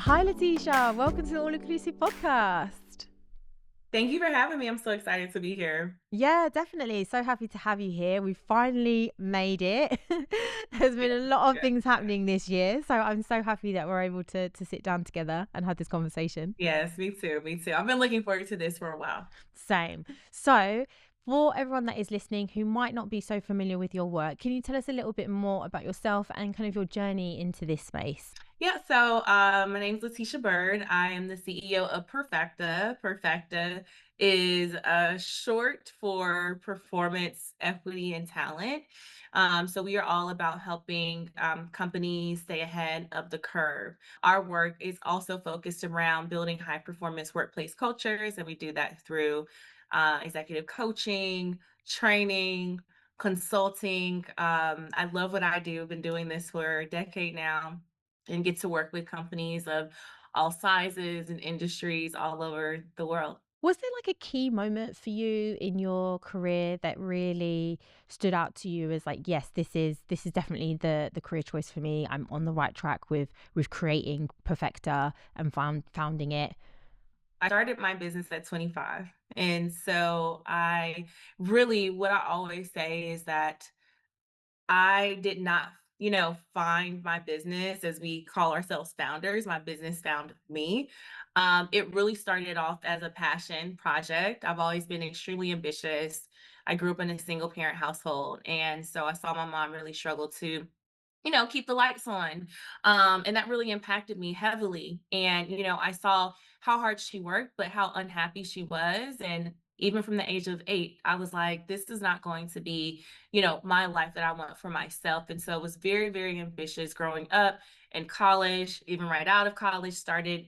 Hi, Latesha. Welcome to the All Inclusive Podcast. Thank you for having me. I'm so excited to be here. Yeah, definitely. So happy to have you here. We finally made it. There's been Yeah, a lot of yeah. things happening this year. So I'm so happy that we're able to sit down together and have this conversation. Yes, me too. Me too. I've been looking forward to this for a while. Same. So, for everyone that is listening who might not be so familiar with your work, can you tell us a little bit more about yourself and kind of your journey into this space? Yeah, so my name's Latesha Byrd. I am the CEO of Perfecta. Perfecta is short for performance equity and talent. So we are all about helping companies stay ahead of the curve. Our work is also focused around building high performance workplace cultures, and we do that through executive coaching, training, consulting. I love what I do. I've been doing this for a decade now and get to work with companies of all sizes and industries all over the world. Was there like a key moment for you in your career that really stood out to you as like, yes, this is definitely the career choice for me. I'm on the right track with creating Perfecta and founding it. I started my business at 25. And so I really, what I always say is that I did not, find my business as we call ourselves founders. My business found me. It really started off as a passion project. I've always been extremely ambitious. I grew up in a single parent household. And so I saw my mom really struggle to keep the lights on. And that really impacted me heavily. And, I saw how hard she worked, but how unhappy she was. And even from the age of 8, I was like, this is not going to be, my life that I want for myself. And so I was very, very ambitious growing up in college, even right out of college, started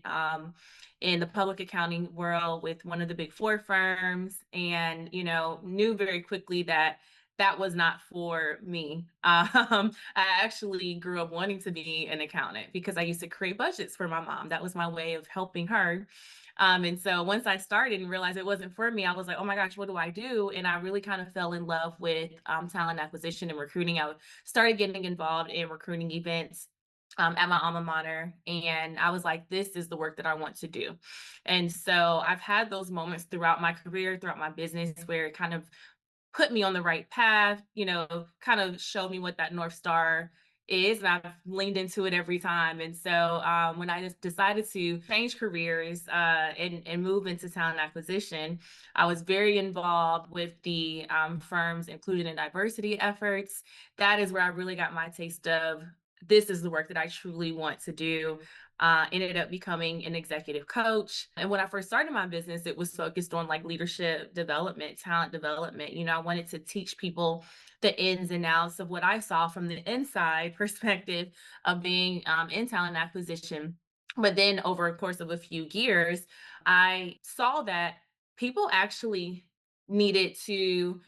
in the public accounting world with one of the big four firms and, knew very quickly that that was not for me. I actually grew up wanting to be an accountant because I used to create budgets for my mom. That was my way of helping her. And so once I started and realized it wasn't for me, I was like, oh my gosh, what do I do? And I really kind of fell in love with talent acquisition and recruiting. I started getting involved in recruiting events at my alma mater. And I was like, this is the work that I want to do. And so I've had those moments throughout my career, throughout my business, where it kind of put me on the right path, kind of showed me what that North Star is. And I've leaned into it every time. And so when I just decided to change careers and move into talent acquisition, I was very involved with the firm's inclusion and diversity efforts. That is where I really got my taste of this is the work that I truly want to do. Ended up becoming an executive coach. And when I first started my business, it was focused on like leadership development, talent development. I wanted to teach people the ins and outs of what I saw from the inside perspective of being in talent acquisition. But then over a course of a few years, I saw that people actually needed to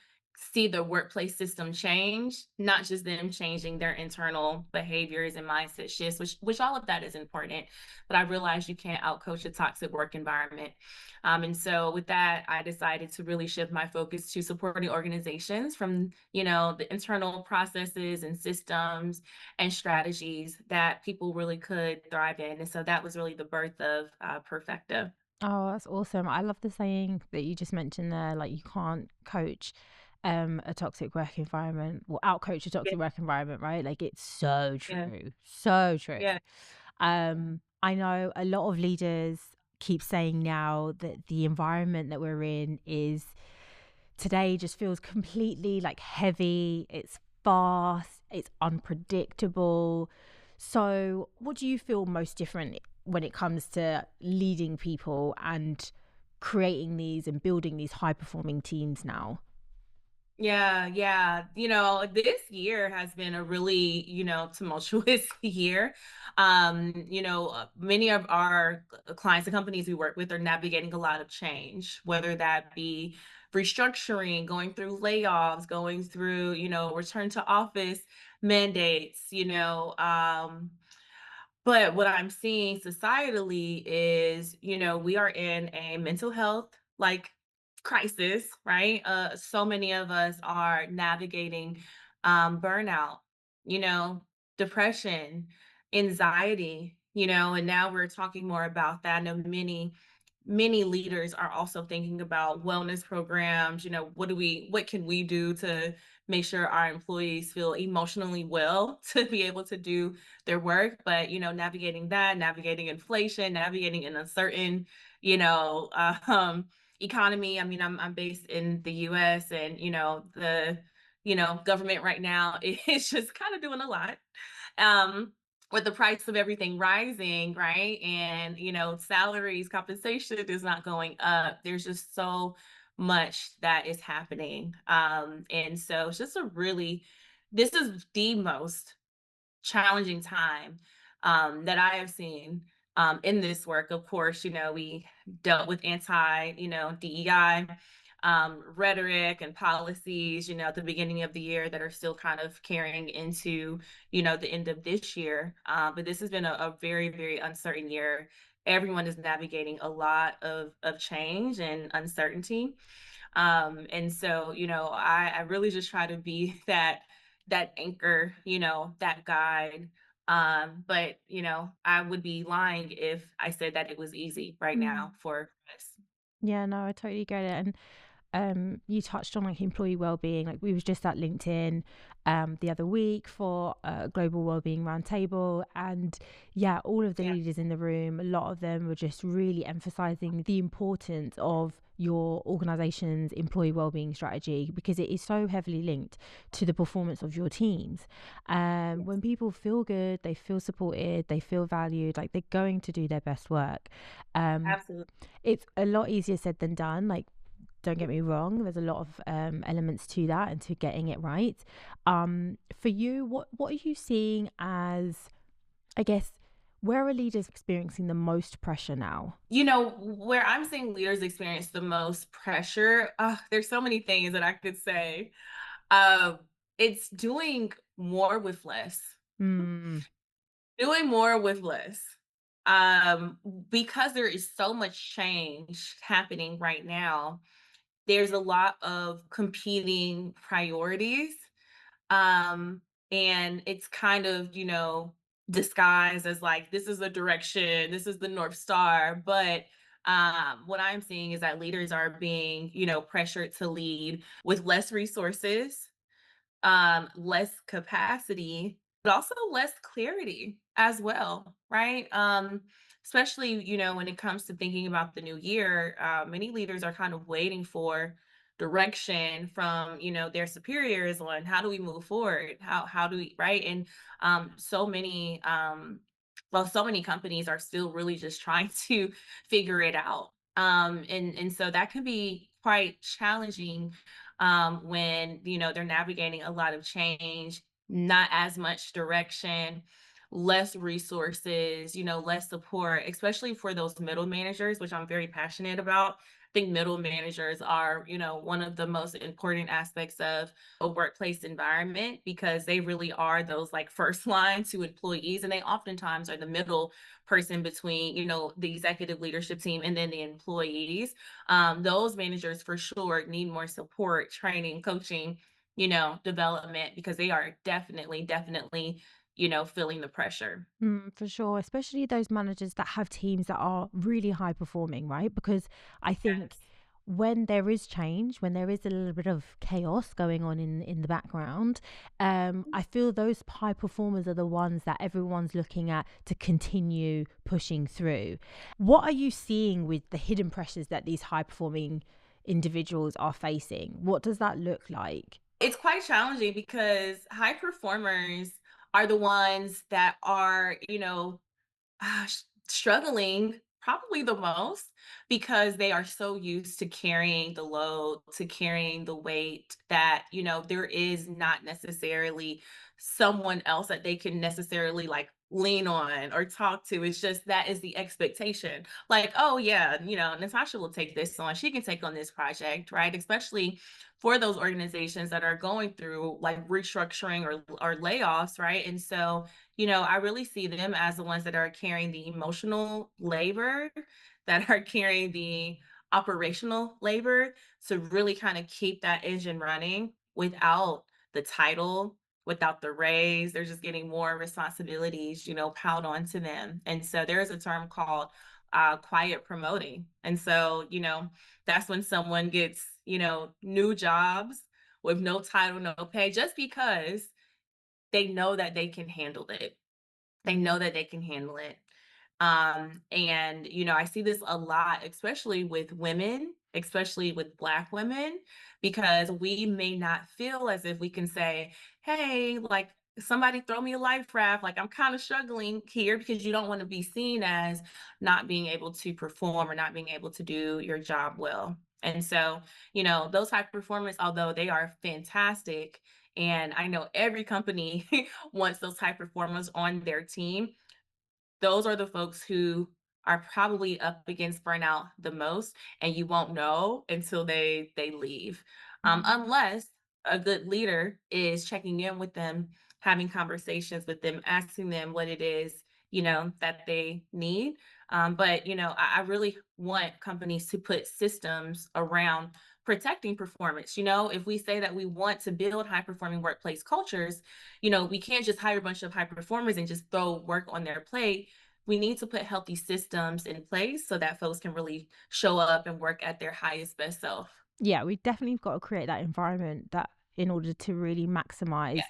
see the workplace system change, not just them changing their internal behaviors and mindset shifts, which all of that is important. But I realized you can't outcoach a toxic work environment. And so with that, I decided to really shift my focus to supporting organizations from, the internal processes and systems and strategies that people really could thrive in. And so that was really the birth of Perfecta. Oh, that's awesome. I love the saying that you just mentioned there, like you can't coach a toxic work environment or out coach a Yeah, toxic work environment, right? Like it's so yeah, true. So true. yeah. I know a lot of leaders keep saying now that the environment that we're in is today just feels completely like heavy, it's fast, it's unpredictable. So, what do you feel most different when it comes to leading people and creating these and building these high performing teams now? Yeah, yeah. This year has been a really, tumultuous year. Many of our clients and companies we work with are navigating a lot of change, whether that be restructuring, going through layoffs, going through, return to office mandates, but what I'm seeing societally is, we are in a mental health like crisis, right? So many of us are navigating burnout, you know, depression, anxiety, and now we're talking more about that. I know many leaders are also thinking about wellness programs. What can we do to make sure our employees feel emotionally well to be able to do their work? But navigating that, navigating inflation, navigating an uncertain, you know, economy. I mean, I'm based in the US, and the government right now is just kind of doing a lot. Um with the price of everything rising, right? And, salaries, compensation is not going up. There's just so much that is happening. And so it's just this is the most challenging time that I have seen in this work. Of course, we dealt with DEI rhetoric and policies, at the beginning of the year that are still kind of carrying into, the end of this year. But this has been a very, very uncertain year. Everyone is navigating a lot of change and uncertainty. And so, I really just try to be that anchor, that guide. But I would be lying if I said that it was easy right now Mm. for us. Yeah, no, I totally get it. And you touched on like employee well-being. Like we was just at LinkedIn the other week for a global well-being roundtable, and yeah, all of the Yeah, leaders in the room, a lot of them were just really emphasizing the importance of your organization's employee well-being strategy, because it is so heavily linked to the performance of your teams. yes, When people feel good, they feel supported, they feel valued, like they're going to do their best work. um, absolutely. it's a lot easier said than done. Like, don't get me wrong, there's a lot of elements to that and to getting it right. For you, what are you seeing as, I guess, where are leaders experiencing the most pressure now? Where I'm seeing leaders experience the most pressure, there's so many things that I could say. Um, it's doing more with less. Mm, Doing more with less. Um, because there is so much change happening right now, there's a lot of competing priorities. Um, and it's kind of, disguised as like, this is the direction, this is the North Star. But what I'm seeing is that leaders are being, pressured to lead with less resources, less capacity, but also less clarity as well, right? Especially, when it comes to thinking about the new year, many leaders are kind of waiting for direction from, their superiors on how do we move forward? How do we, right? And so many companies are still really just trying to figure it out. And so that can be quite challenging when they're navigating a lot of change, not as much direction, less resources, less support, especially for those middle managers, which I'm very passionate about. I think middle managers are, one of the most important aspects of a workplace environment, because they really are those like first line to employees, and they oftentimes are the middle person between, the executive leadership team and then the employees. Those managers for sure need more support, training, coaching, development, because they are definitely, feeling the pressure. for sure, especially those managers that have teams that are really high performing, right? Because I think Yes. when there is change, when there is a little bit of chaos going on in the background, I feel those high performers are the ones that everyone's looking at to continue pushing through. What are you seeing with the hidden pressures that these high performing individuals are facing? What does that look like? It's quite challenging because high performers are the ones that are, struggling probably the most, because they are so used to carrying the load, to carrying the weight, that, there is not necessarily someone else that they can necessarily like lean on or talk to. It's just that is the expectation. Like, oh yeah, Natasha will take this on. She can take on this project, right? Especially for those organizations that are going through like restructuring or layoffs, right? And so I really see them as the ones that are carrying the emotional labor, that are carrying the operational labor to really kind of keep that engine running without the title, without the raise. They're just getting more responsibilities, piled onto them. And so there's a term called quiet promoting. And so, that's when someone gets, new jobs with no title, no pay, just because they know that they can handle it. They know that they can handle it. And I see this a lot, especially with women, especially with Black women, because we may not feel as if we can say, hey, like, somebody throw me a life raft. Like, I'm kind of struggling here, because you don't want to be seen as not being able to perform or not being able to do your job well. And so, those high performers, although they are fantastic, and I know every company wants those high performers on their team, those are the folks who are probably up against burnout the most, and you won't know until they leave. Mm. Unless a good leader is checking in with them, having conversations with them, asking them what it is, that they need. But I really want companies to put systems around protecting performance. If we say that we want to build high performing workplace cultures, we can't just hire a bunch of high performers and just throw work on their plate. We need to put healthy systems in place so that folks can really show up and work at their highest best self. Yeah, we definitely got to create that environment that in order to really Yeah. maximize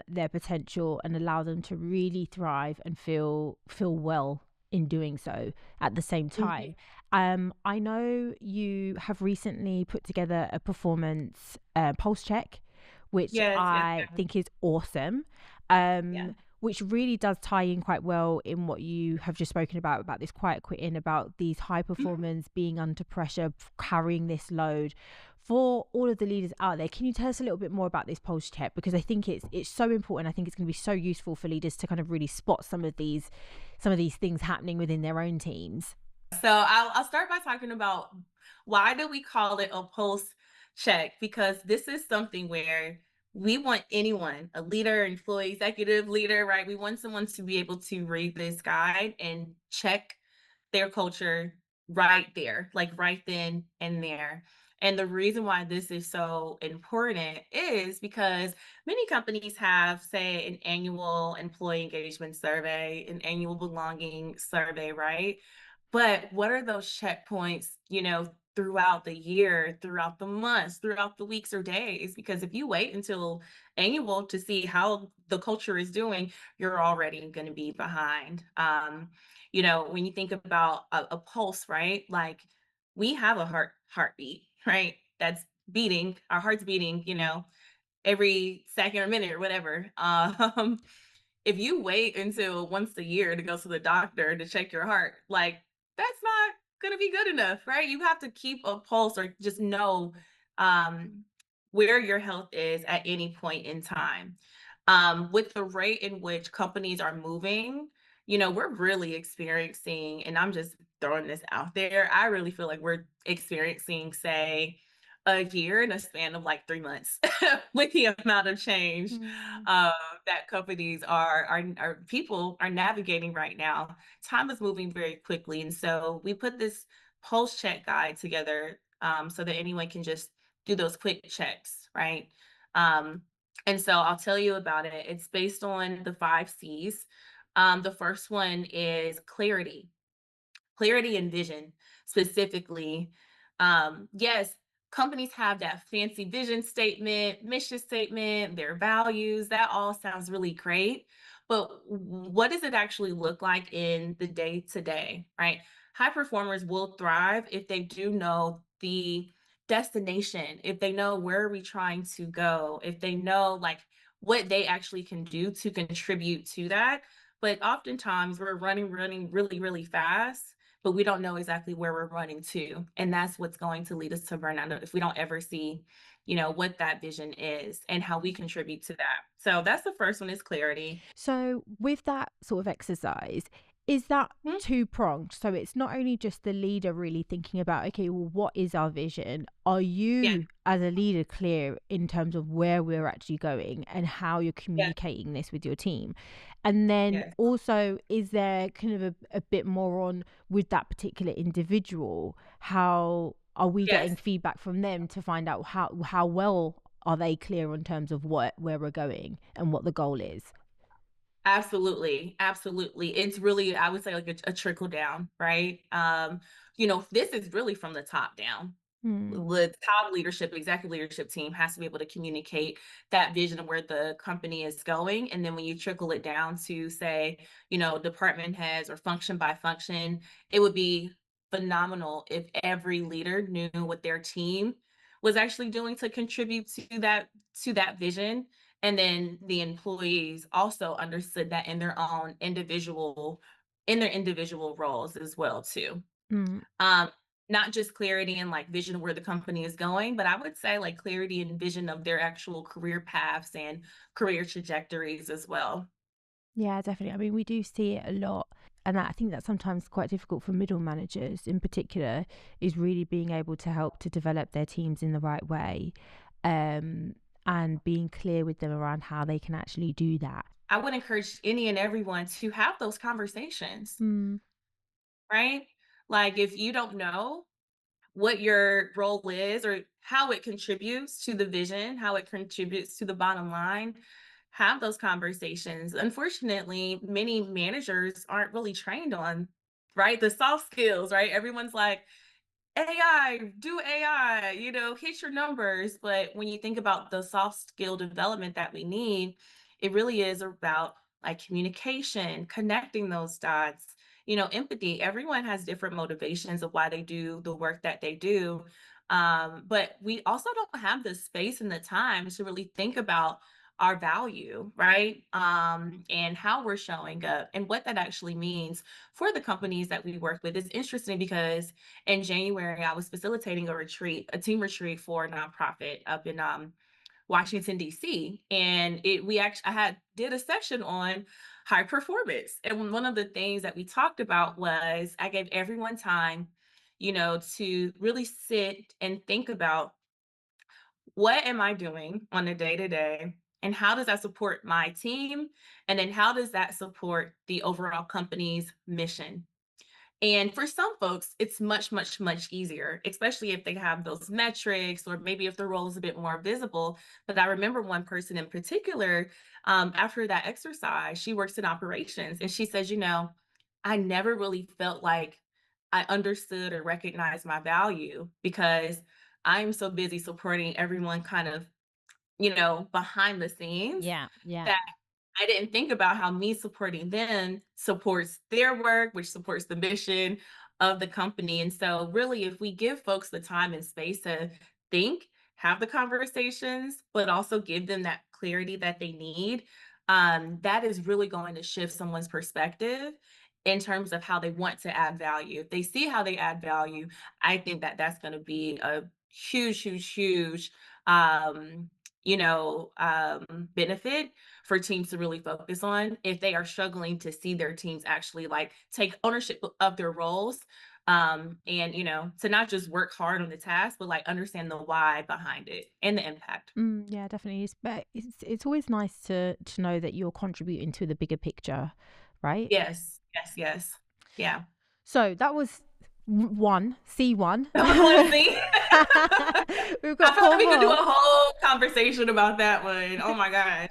their potential and allow them to really thrive and feel well in doing so at the same Mhm. time. I know you have recently put together a performance pulse check, which Yes, yes, I yes. think is awesome. Yeah. Which really does tie in quite well in what you have just spoken about this quiet quitting, about these high Mhm. performers being under pressure, carrying this load. For all of the leaders out there, can you tell us a little bit more about this pulse check? Because I think it's so important. I think it's going to be so useful for leaders to kind of really spot some of these things happening within their own teams. So I'll start by talking about why do we call it a pulse check? Because this is something where we want anyone, a leader, employee, executive leader, right? We want someone to be able to read this guide and check their culture right there, like right then and there. And the reason why this is so important is because many companies have, say, an annual employee engagement survey, an annual belonging survey, right? But what are those checkpoints, throughout the year, throughout the months, throughout the weeks or days? Because if you wait until annual to see how the culture is doing, you're already going to be behind. When you think about a pulse, right? Like, we have a heartbeat, right? That's beating, our heart's beating, every second or minute or whatever. If you wait until once a year to go to the doctor to check your heart, like, that's not going to be good enough, right? You have to keep a pulse, or just know um, where your health is at any point in time. With the rate in which companies are moving, we're really experiencing, and I'm just throwing this out there, I really feel like we're experiencing, say, a year in a span of like 3 months with the amount of change Mm. uh, that companies are people are navigating right now. Time is moving very quickly, and so we put this pulse check guide together, so that anyone can just do those quick checks, right? Um, and so I'll tell you about it. It's based on the 5 C's. The first one is clarity. Clarity and vision, specifically. Yes, companies have that fancy vision statement, mission statement, their values. That all sounds really great. But what does it actually look like in the day to day, right? High performers will thrive if they do know the destination, if they know where are we trying to go, if they know, like, what they actually can do to contribute to that. But oftentimes we're running really, really fast, but we don't know exactly where we're running to. And that's what's going to lead us to burnout if we don't ever see, what that vision is and how we contribute to that. So that's the first one, is clarity. So, with that sort of exercise, is that Mhm. two pronged? So, it's not only just the leader really thinking about, okay, well, what is our vision? Are Yeah, you, as a leader, clear in terms of where we're actually going and how you're yeah, communicating this with your team? And then yes, also, is there kind of a bit more on with that particular individual? How are we getting yes. feedback from them to find out how well are they clear in terms of where we're going and what the goal is? Absolutely, absolutely. It's really, I would say, like a trickle down, right? This is really from the top down. Mm, The top leadership, executive leadership team has to be able to communicate that vision of where the company is going. And then when you trickle it down to, say, department heads or function by function, it would be phenomenal if every leader knew what their team was actually doing to contribute to that vision. And then the employees also understood that in their individual roles as well too. mm. Um, Not just clarity and like vision of where the company is going, but I would say like clarity and vision of their actual career paths and career trajectories as well. Yeah, definitely. I mean, we do see it a lot. And I think that's sometimes quite difficult for middle managers in particular, is really being able to help to develop their teams in the right way, um, and being clear with them around how they can actually do that. I would encourage any and everyone to have those conversations, Mm, right? Like if you don't know what your role is or how it contributes to the vision, how it contributes to the bottom line, have those conversations. Unfortunately, many managers aren't really trained on, right? The soft skills, right? Everyone's like, AI, do AI, hit your numbers. But when you think about the soft skill development that we need, it really is about like communication, connecting those dots, empathy. Everyone has different motivations of why they do the work that they do. But we also don't have the space and the time to really think about our value, right? And how we're showing up and what that actually means for the companies that we work with. It's interesting because in January, I was facilitating a team retreat for a nonprofit up in Washington D.C. And I had did a session on high performance, and one of the things that we talked about was I gave everyone time, to really sit and think about what am I doing on a day to day, and how does that support my team, and then how does that support the overall company's mission. And for some folks, it's much, much, much easier, especially if they have those metrics or maybe if their role is a bit more visible. But I remember one person in particular, after that exercise, she works in operations and she says, I never really felt like I understood or recognized my value because I'm so busy supporting everyone kind of, behind the scenes yeah, yeah. that I didn't think about how me supporting them supports their work, which supports the mission of the company. And so, really, if we give folks the time and space to think, have the conversations, but also give them that clarity that they need, that is really going to shift someone's perspective in terms of how they want to add value. If they see how they add value, I think that that's going to be a huge, huge, huge benefit for teams to really focus on if they are struggling to see their teams actually like take ownership of their roles, and to not just work hard on the task but like understand the why behind it and the impact. Yeah, definitely is. But it's always nice to know that you're contributing to the bigger picture, right? Yes, yes, yes. Yeah. So that was one, C1. That was one thing. We've I got feel like four we could do a more. whole conversation about that one. Oh my gosh.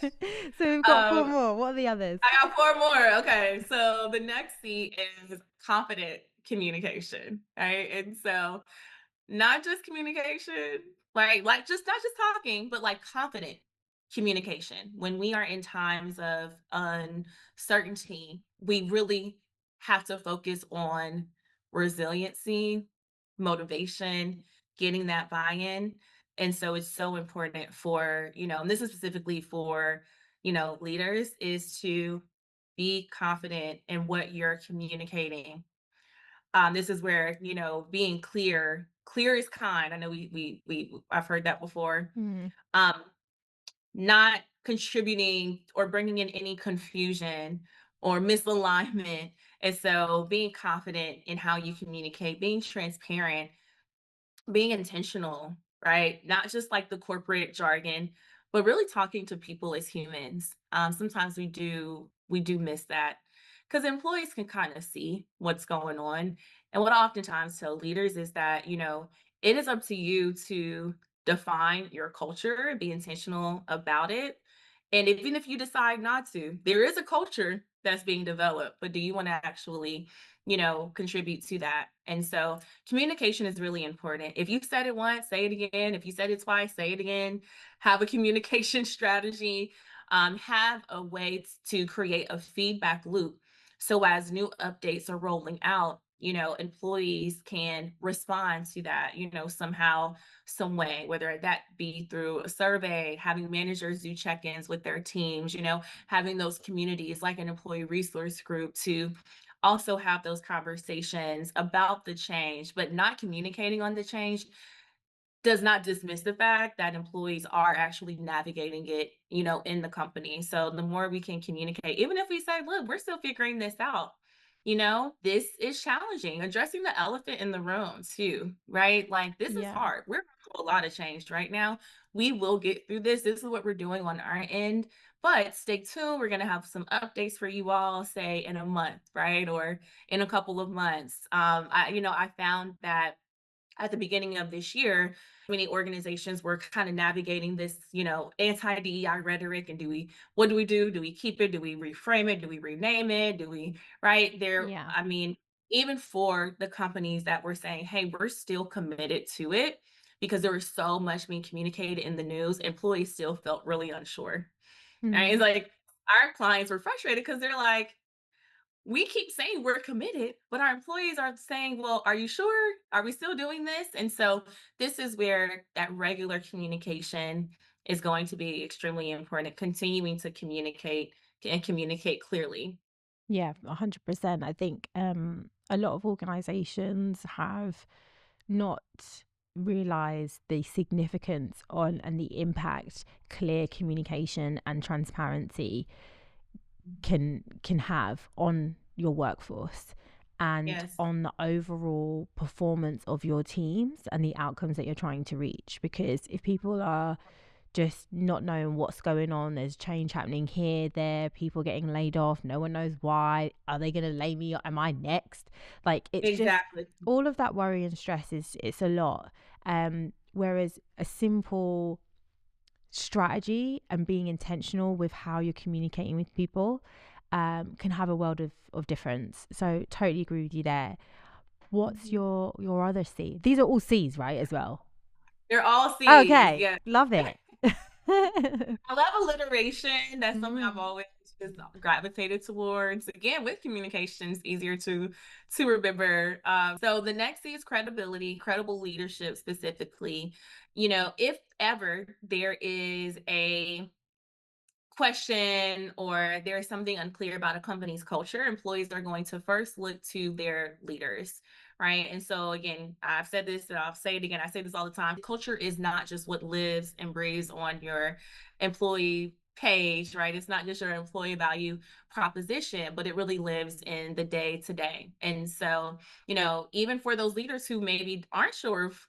So we've got four um more. What are the others? I got four more. Okay. So the next C is confident communication. Right. And so not just communication, right? Like just not just talking, but like confident communication. When we are in times of uncertainty, we really have to focus on resiliency, motivation, getting that buy-in. And so it's so important for, and this is specifically for, leaders is to be confident in what you're communicating. This is where, being clear is kind. I know I've heard that before. Mm, Um, Not contributing or bringing in any confusion or misalignment. And so being confident in how you communicate, being transparent, being intentional, right? Not just like the corporate jargon, but really talking to people as humans. Sometimes we do miss that because employees can kind of see what's going on. And what I oftentimes tell leaders is that, it is up to you to define your culture, be intentional about it. And even if you decide not to, there is a culture that's being developed, but do you want to actually, contribute to that? And so communication is really important. If you said it once, say it again. If you said it twice, say it again. Have a communication strategy. Have a way to create a feedback loop. So as new updates are rolling out, employees can respond to that, somehow, some way, whether that be through a survey, having managers do check-ins with their teams, having those communities like an employee resource group to also have those conversations about the change, but not communicating on the change does not dismiss the fact that employees are actually navigating it, in the company. So the more we can communicate, even if we say, look, we're still figuring this out, this is challenging. Addressing the elephant in the room too, right? Like this is Yeah. hard. We're going through a lot of change right now. We will get through this. This is what we're doing on our end. But stay tuned. We're going to have some updates for you all, say in a month, right? Or in a couple of months. I found that at the beginning of this year, many organizations were kind of navigating this, anti-DEI rhetoric. And what do we do? Do we keep it? Do we reframe it? Do we rename it? Do we, right there? Yeah. I mean, even for the companies that were saying, hey, we're still committed to it because there was so much being communicated in the news, employees still felt really unsure. And it's Mm. like our clients were frustrated because they're like, we keep saying we're committed, but our employees are saying, well, are you sure? Are we still doing this? And so this is where that regular communication is going to be extremely important, continuing to communicate and communicate clearly. Yeah, 100%. I think a lot of organizations have not realized the significance on and the impact clear communication and transparency can have on your workforce and Yes, on the overall performance of your teams and the outcomes that you're trying to reach. Because if people are just not knowing what's going on, there's change happening here, there, people getting laid off, no one knows why, are they going to lay me, am I next? Like, it's just exactly. all of that worry and stress is, it's a lot. Whereas a simple strategy and being intentional with how you're communicating with people can have a world of difference. So totally agree with you there. What's Mhm. your other C? These are all C's, right, as well? They're all C's. Okay, Yeah. love it. I love alliteration. That's something I've Mm. always just gravitated towards. Again, with communications, easier to remember. So the next C is credibility, credible leadership specifically. If ever there is a question or there's something unclear about a company's culture, employees are going to first look to their leaders, right? And so, again, I've said this and I'll say it again. I say this all the time. Culture is not just what lives and breathes on your employee page, right? It's not just your employee value proposition, but it really lives in the day to day. And so, even for those leaders who maybe aren't sure if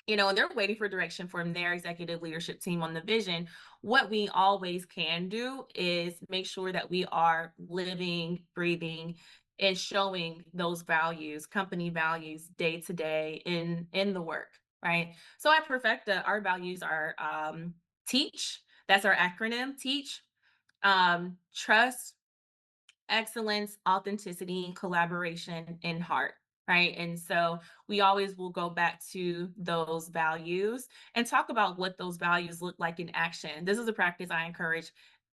and they're waiting for direction from their executive leadership team on the vision. What we always can do is make sure that we are living, breathing, and showing those values, company values, day to day in the work, right? So at Perfecta, our values are teach. That's our acronym. Teach, trust, excellence, authenticity, collaboration, and heart. Right. And so we always will go back to those values and talk about what those values look like in action. This is a practice I encourage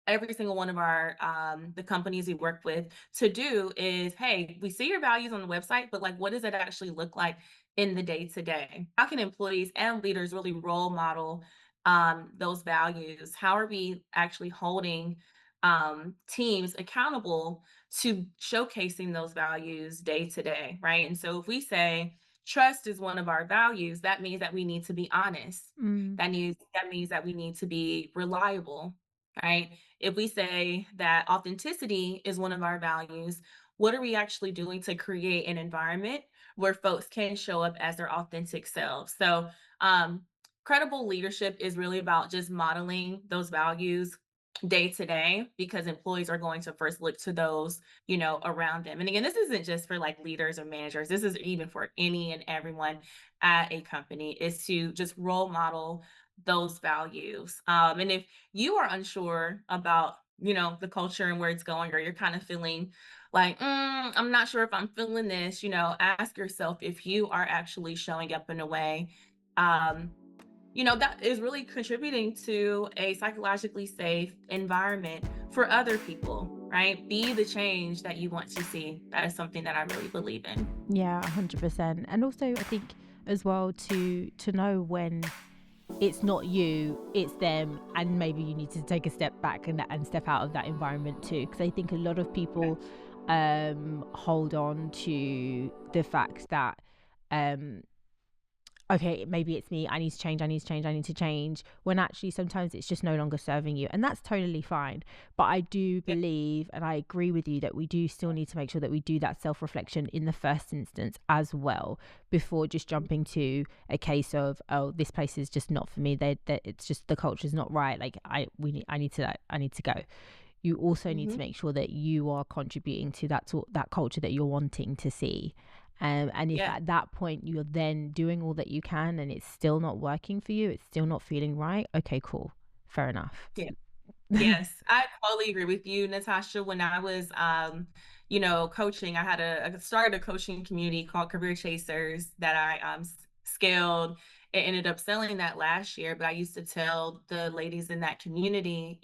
every single one of our the companies we work with to do is, hey, we see your values on the website, but like what does it actually look like in the day to day? How can employees and leaders really role model those values? How are we actually holding teams accountable to showcasing those values day to day, right? And so if we say trust is one of our values, that means that we need to be honest. Mm. That means that we need to be reliable, right? If we say that authenticity is one of our values, what are we actually doing to create an environment where folks can show up as their authentic selves? So, credible leadership is really about just modeling those values day to day because employees are going to first look to those around them. And again, this isn't just for like leaders or managers, this is even for any and everyone at a company, is to just role model those values. And if you are unsure about, the culture and where it's going, or you're kind of feeling like, I'm not sure if I'm feeling this, ask yourself if you are actually showing up in a way, um, that is really contributing to a psychologically safe environment for other people, right? Be the change that you want to see. That is something that I really believe in. Yeah, 100%. And also, I think as well to know when it's not you, it's them, and maybe you need to take a step back and step out of that environment too. Because I think a lot of people hold on to the fact that um, okay, maybe it's me, I need to change, I need to change, I need to change, when actually sometimes it's just no longer serving you. And that's totally fine. But I do Yeah. believe, and I agree with you, that we do still need to make sure that we do that self reflection in the first instance as well, before just jumping to a case of, oh, this place is just not for me. They it's just the culture's not right. Like I need to go. You also need to Mhm. make sure that you are contributing to that culture that you're wanting to see. And if Yeah. at that point you're then doing all that you can and it's still not working for you, it's still not feeling right, okay, cool, fair enough. Yeah. Yes, I totally agree with you, Natasha. When I was, coaching, I started a coaching community called Career Chasers that I scaled and ended up selling that last year. But I used to tell the ladies in that community,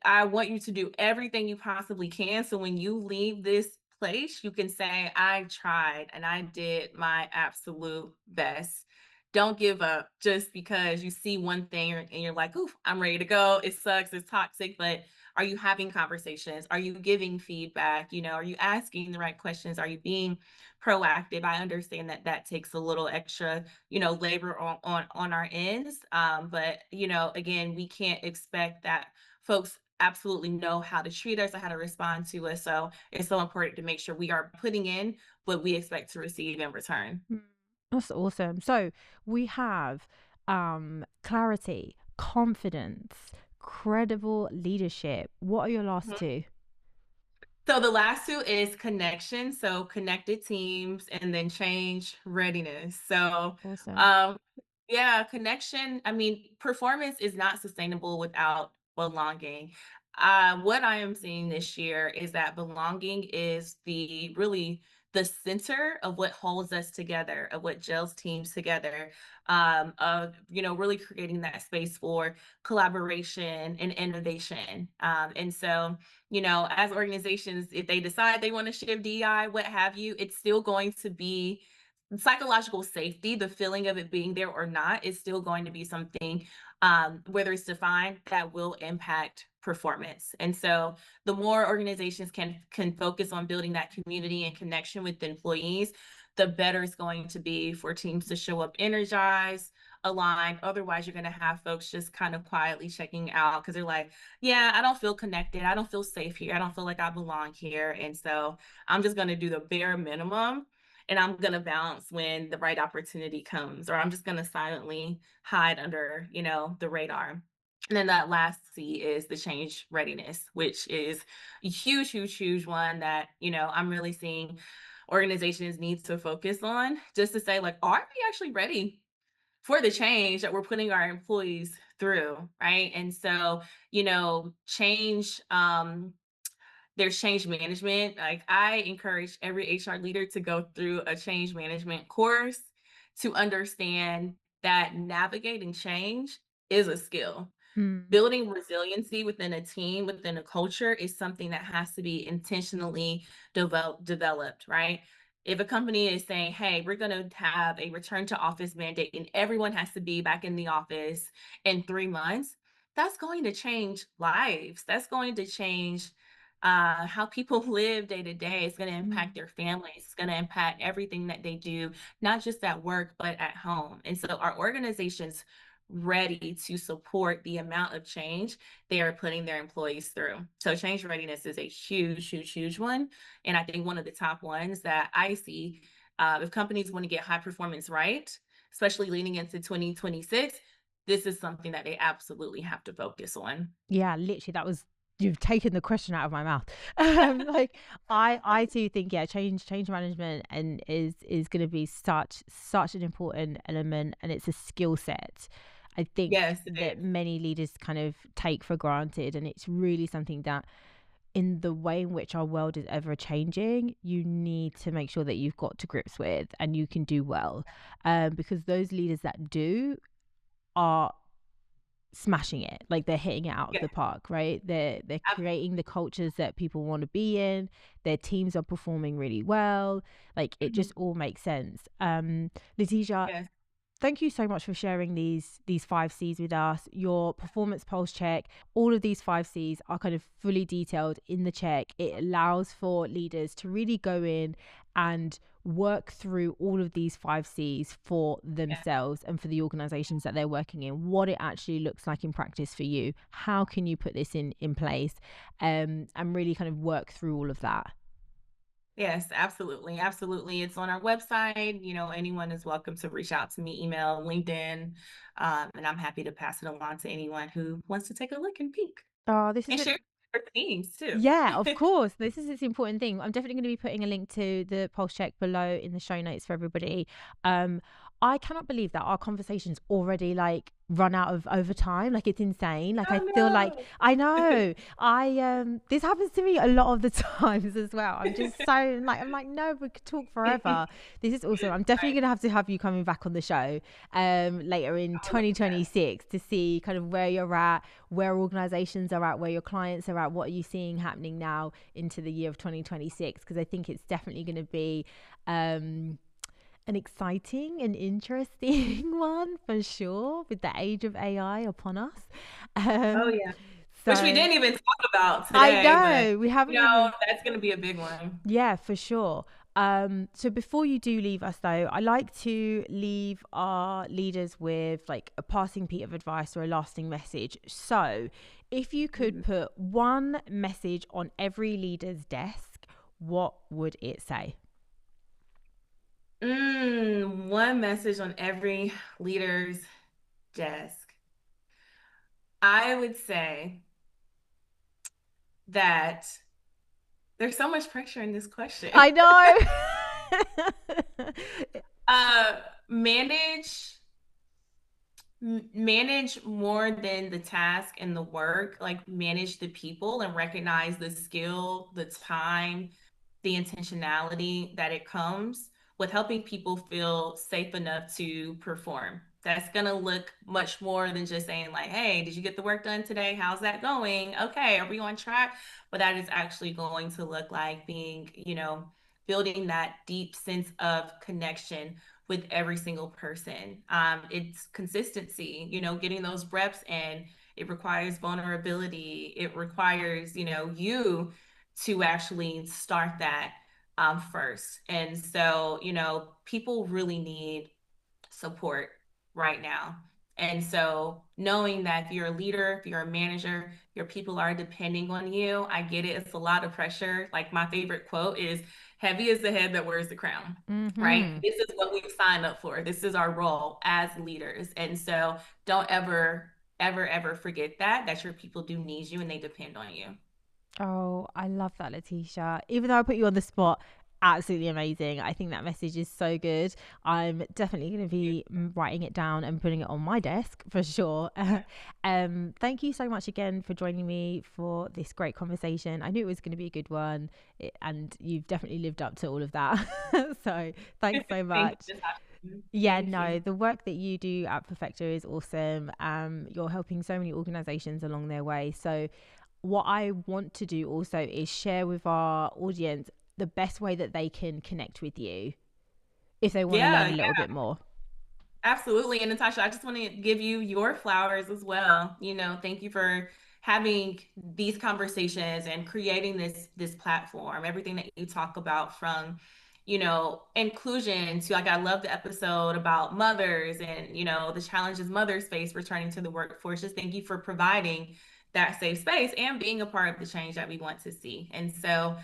I want you to do everything you possibly can, so when you leave this place, you can say, "I tried and I did my absolute best." Don't give up just because you see one thing and you're like, "Oof, I'm ready to go. It sucks, it's toxic," but are you having conversations? Are you giving feedback? Are you asking the right questions? Are you being proactive? I understand that that takes a little extra, labor on our ends, but, again, we can't expect that folks absolutely know how to treat us or how to respond to us. So it's so important to make sure we are putting in what we expect to receive in return. Mm. That's awesome. So we have clarity, confidence, credible leadership. What are your last two? So the last 2 is connection, so connected teams, and then change readiness. So, Awesome. um, yeah, connection, I mean, performance is not sustainable without belonging. What I am seeing this year is that belonging is the center of what holds us together, of what gels teams together, of, really creating that space for collaboration and innovation. And so, as organizations, if they decide they want to shift DEI, what have you, it's still going to be psychological safety, the feeling of it being there or not, is still going to be something, whether it's defined, that will impact performance. And so the more organizations can focus on building that community and connection with the employees, the better it's going to be for teams to show up energized, aligned. Otherwise, you're going to have folks just kind of quietly checking out because they're like, yeah, I don't feel connected. I don't feel safe here. I don't feel like I belong here. And so I'm just going to do the bare minimum and I'm going to bounce when the right opportunity comes, or I'm just going to silently hide under, the radar. And then that last C is the change readiness, which is a huge, huge, huge one that, I'm really seeing organizations need to focus on, just to say, like, are we actually ready for the change that we're putting our employees through, right? And so, change, there's change management. Like, I encourage every HR leader to go through a change management course to understand that navigating change is a skill. Mm. Building resiliency within a team, within a culture, is something that has to be intentionally developed, right? If a company is saying, hey, we're going to have a return to office mandate and everyone has to be back in the office in 3 months, that's going to change lives. That's going to change how people live day to day. It's going to impact Mm. their families. It's going to impact everything that they do, not just at work, but at home. And so our organizations ready to support the amount of change they are putting their employees through. So change readiness is a huge, huge, huge one. And I think one of the top ones that I see, if companies want to get high performance right, especially leaning into 2026, this is something that they absolutely have to focus on. Yeah, literally, that was you've taken the question out of my mouth. Like I do think, yeah, change management and is going to be such an important element, and it's a skill set I think Yes, it that is. many leaders kind of take for granted, and it's really something that in the way in which our world is ever changing, you need to make sure that you've got to grips with and you can do well, because those leaders that do are smashing it, like they're hitting it out of Yeah, the park, right? They're creating the cultures that people want to be in, their teams are performing really well, like it absolutely. just all makes sense. Letitia, Yes. thank you so much for sharing these 5 C's with us. Your performance pulse check, all of these 5 C's are kind of fully detailed in the check. It allows for leaders to really go in and work through all of these 5 C's for Yeah. themselves and for the organizations that they're working in, what it actually looks like in practice for you. How can you put this in place, and really kind of work through all of that? Yes, absolutely. Absolutely. It's on our website. Anyone is welcome to reach out to me, email, LinkedIn, and I'm happy to pass it along to anyone who wants to take a look and peek Oh, this is and a share their themes too. Yeah, of course. This is its important thing. I'm definitely going to be putting a link to the pulse check below in the show notes for everybody. Um, I cannot believe that our conversation's already like run out of overtime. Like it's insane. Like I Oh feel like no. I know. This happens to me a lot of the times as well. I'm just so like I'm like, no, we could talk forever. This is awesome. I'm definitely Right. gonna have you coming back on the show later in I love that. 2026 to see kind of where you're at, where organizations are at, where your clients are at, what are you seeing happening now into the year of 2026, because I think it's definitely going to be an exciting and interesting one for sure, with the age of AI upon us. Oh um yeah. Which we so didn't even talk about I today, but know we haven't even. that's gonna be a big one. Yeah, for sure. So before you do leave us though, I like to leave our leaders with like a passing piece of advice or a lasting message. So if you could Mhm. put one message on every leader's desk, what would it say? One message on every leader's desk. I would say that there's so much pressure in this question. I know. Uh, manage manage more than the task and the work, like manage the people and recognize the skill, the time, the intentionality that it comes with helping people feel safe enough to perform. That's going to look much more than just saying, like, hey, did you get the work done today? How's that going? Okay, are we on track? But that is actually going to look like being, building that deep sense of connection with every single person. It's consistency, getting those reps in. It requires vulnerability. It requires, you to actually start that first. And so, people really need support right now. And so, knowing that if you're a leader, if you're a manager, your people are depending on you, I get it. It's a lot of pressure. Like, my favorite quote is, heavy is the head that wears the crown, right? Mm-hmm. This is what we've signed up for. This is our role as leaders. And so, don't ever, ever, ever forget that your people do need you and they depend on you. Oh, I love that, Letitia. Even though I put you on the spot, absolutely amazing. I think that message is so good. I'm definitely going to be writing it down and putting it on my desk for sure. Thank you so much again for joining me for this great conversation. I knew it was going to be a good one, and you've definitely lived up to all of that. So thanks so Thank much. you. Natasha. Yeah, Thank no, you. the work that you do at Perfecta is awesome. You're helping so many organizations along their way. So what I want to do also is share with our audience the best way that they can connect with you if they want to learn Yeah, a little bit more. absolutely. And Natasha, I just want to give you your flowers as well. Thank you for having these conversations and creating this platform. Everything that you talk about from, inclusion to, like, I love the episode about mothers and, the challenges mothers face returning to the workforce. Just thank you for providing that safe space and being a part of the change that we want to see. And so,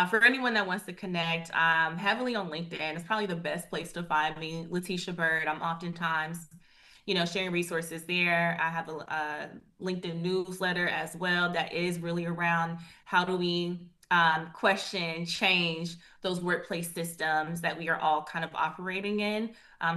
for anyone that wants to connect, heavily on LinkedIn. It's probably the best place to find me, Latesha Byrd. I'm oftentimes sharing resources there. I have a LinkedIn newsletter as well that is really around how do we question, change those workplace systems that we are all kind of operating in.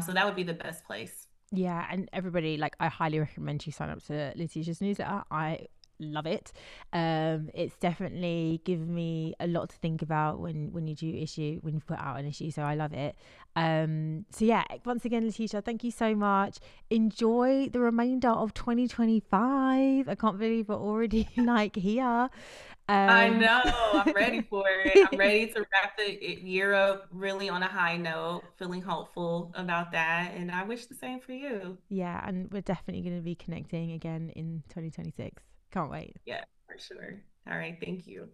So that would be the best place. Yeah, and everybody, like, I highly recommend you sign up to Letitia's newsletter. I love it. It's definitely given me a lot to think about when you do issue, when you put out an issue. So I love it. So yeah, once again, Letitia, thank you so much. Enjoy the remainder of 2025. I can't believe we're already like here. I Um, know. I'm ready for it. I'm ready to wrap the year up really on a high note, feeling hopeful about that. And I wish the same for you. yeah, and we're definitely going to be connecting again in 2026. Can't wait. Yeah, for sure. All right. Thank you.